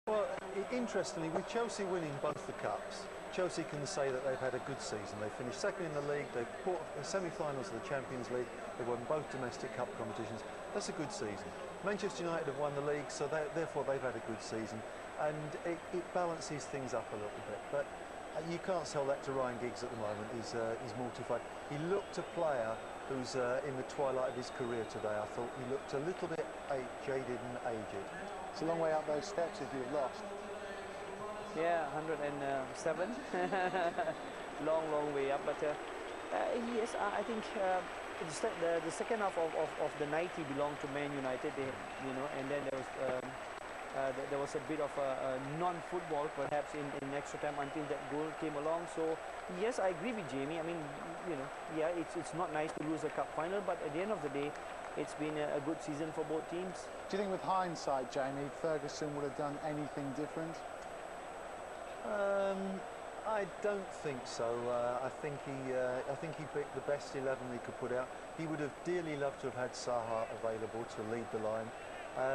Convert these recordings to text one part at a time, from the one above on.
Well, interestingly, with Chelsea winning both the cups, Chelsea can say that they've had a good season. They finished second in the league, they've caught the semi-finals of the Champions League, they've won both domestic cup competitions. That's a good season. Manchester United have won the league, so therefore they've had a good season, and it balances things up a little bit. But you can't sell that to Ryan Giggs at the moment. He's mortified. He looked a player who's in the twilight of his career today. I thought he looked a little bit jaded and aged. It's a long way up those steps if you've lost. Yeah, 107. long way up. But yes, I think the second half of the 90 belonged to Man United. And then there was a bit of a non-football perhaps in extra time until that goal came along. So yes, I agree with Jamie. I mean, yeah, it's not nice to lose a cup final, but at the end of the day, it's been a good season for both teams. Do you think with hindsight, Jamie, Ferguson would have done anything different? I don't think so. I think he picked the best 11 he could put out. He would have dearly loved to have had Saha available to lead the line.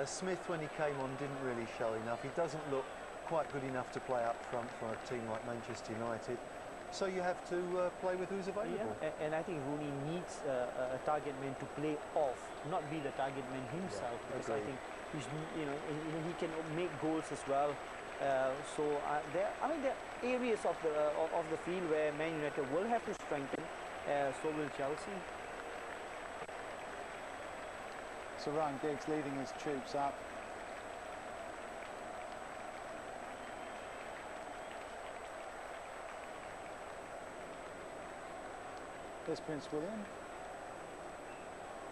Smith, when he came on, didn't really show enough. He doesn't look quite good enough to play up front for a team like Manchester United. So you have to play with who's available. Yeah, and I think Rooney needs a target man to play off, not be the target man himself. Yeah, because agreed. I think he's, he can make goals as well. So there are areas of the field where Man United will have to strengthen. So will Chelsea. So Ryan Giggs leading his troops up. There's Prince William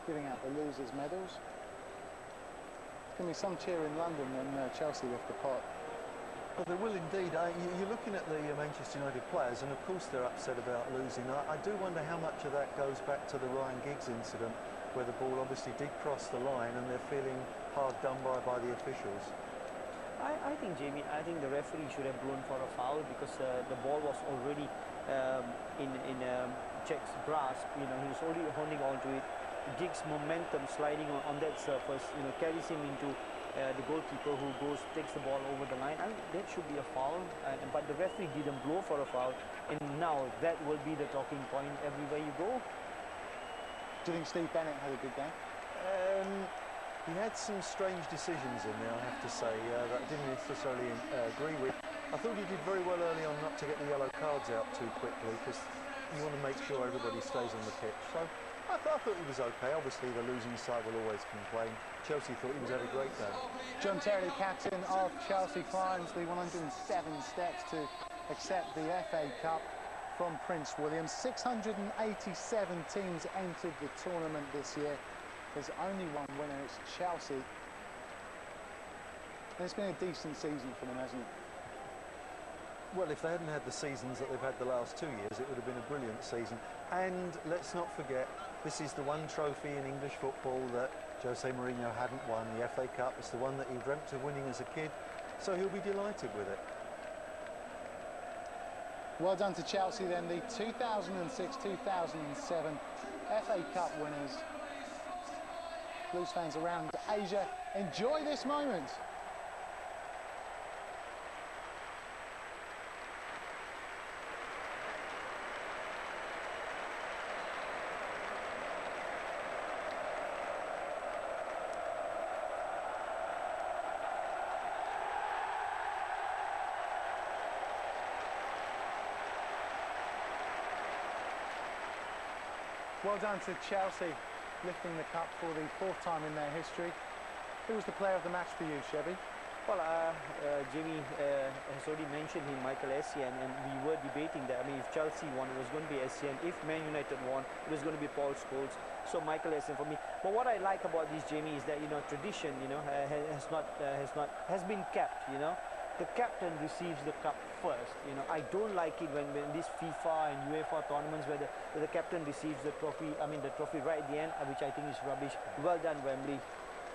giving out the losers' medals. There's going to be some cheer in London when Chelsea lift the pot. Well, they will indeed. You're looking at the Manchester United players, and of course they're upset about losing. I do wonder how much of that goes back to the Ryan Giggs incident, where the ball obviously did cross the line and they're feeling hard done by the officials. I think, Jamie, I think the referee should have blown for a foul because the ball was already in Chelc's grasp. He was already holding on to it. Giggs' momentum sliding on that surface, carries him into the goalkeeper who takes the ball over the line. I think that should be a foul, but the referee didn't blow for a foul, and now that will be the talking point everywhere you go. Do you think Steve Bennett had a good game? He had some strange decisions in there, I have to say, that I didn't necessarily agree with. I thought he did very well early on not to get the yellow cards out too quickly, because you want to make sure everybody stays on the pitch. So I thought he was okay. Obviously, the losing side will always complain. Chelsea thought he was having a great day. John Terry, captain of Chelsea, climbs the 107 steps to accept the FA Cup from Prince William. 687 teams entered the tournament this year. There's only one winner, it's Chelsea. And it's been a decent season for them, hasn't it? Well, if they hadn't had the seasons that they've had the last 2 years, it would have been a brilliant season. And let's not forget, this is the one trophy in English football that Jose Mourinho hadn't won, the FA Cup. It's the one that he dreamt of winning as a kid, so he'll be delighted with it. Well done to Chelsea then, the 2006-2007 FA Cup winners. Blues fans around Asia, enjoy this moment. Well done to Chelsea, lifting the cup for the 4th time in their history. Who was the player of the match for you, Chevy? Well, Jimmy has already mentioned him, Michael Essien, and we were debating that. I mean, if Chelsea won, it was going to be Essien. If Man United won, it was going to be Paul Scholes. So Michael Essien for me. But what I like about this, Jamie, is that tradition, has been kept. The captain receives the cup first. I don't like it when these FIFA and UEFA tournaments where the captain receives the trophy. I mean, the trophy right at the end, which I think is rubbish. Well done, Wembley.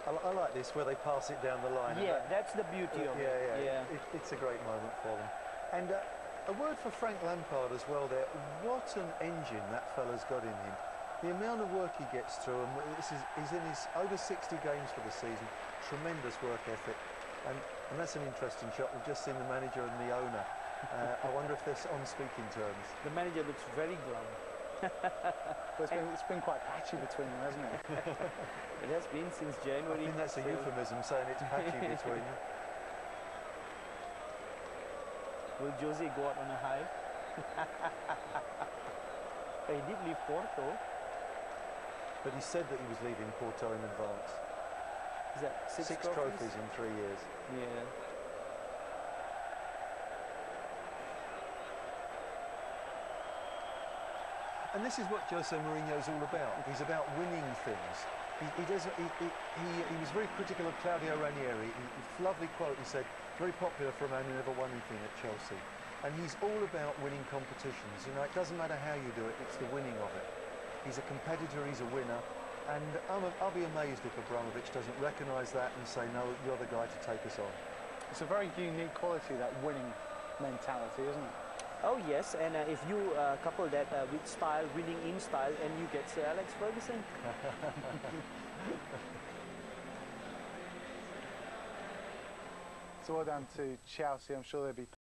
I like this, where they pass it down the line. Yeah, that's the beauty of it. Yeah. It's a great moment for them. And a word for Frank Lampard as well there. What an engine that fella's got in him. The amount of work he gets through, and he's in his over 60 games for the season. Tremendous work ethic. And that's an interesting shot. We've just seen the manager and the owner. I wonder if they're on speaking terms. The manager looks very glum. But it's been quite patchy between them, hasn't it? It has been since January. I think that's a euphemism, saying it's patchy between them. Will Jose go out on a high? He did leave Porto. But he said that he was leaving Porto in advance. Is that six trophies in 3 years. Yeah. And this is what Jose Mourinho's all about. He's about winning things. He was very critical of Claudio Ranieri. Lovely quote, he said, very popular for a man who never won anything at Chelsea. And he's all about winning competitions. You know, it doesn't matter how you do it, it's the winning of it. He's a competitor, he's a winner. And I'll be amazed if Abramovich doesn't recognise that and say, no, you're the guy to take us on. It's a very unique quality, that winning mentality, isn't it? Oh yes, and if you couple that with style, winning in style, and you get Sir Alex Ferguson. So well done to Chelsea. I'm sure they'll be